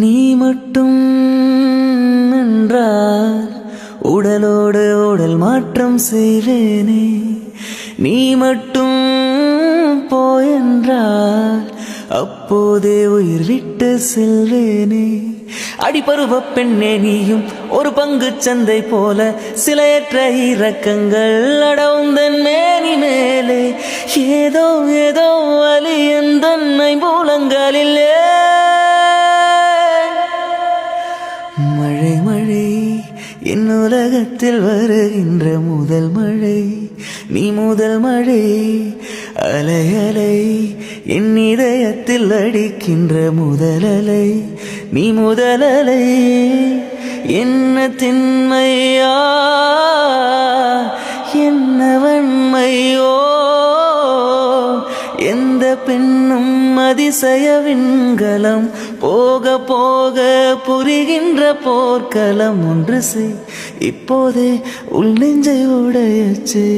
நீ மட்டும் என்றால் உடலோடு உடல் மாற்றம் செய்வேனே. நீ மட்டும் போயென்றால் அப்போதே உயிர் விட்டு செல்வேனே. அடிபருவ பெண்ணே நீயும் ஒரு பங்கு சந்தை போல சிலையற்ற இறக்கங்கள் அடவுந்தன் மேனி மேலே. ஏதோ ஏதோ வலி எந்தன்னை மூலங்களிலே. மழை மழை என் உலகத்தில் வருகின்ற முதல் மழை நீ. முதல் மழை அலை அலை என் இதயத்தில் அடிக்கின்ற முதல் அலை நீ. முதல் அலை என்ன திண்மையா என்ன வன்மையோ. எந்த பெண்ணும் அதிசய விண்கலம் போக போக புரிகின்ற போர்க்களம். ஒன்று செய் இப்போதே உள் நெஞ்சை உடையச்சே.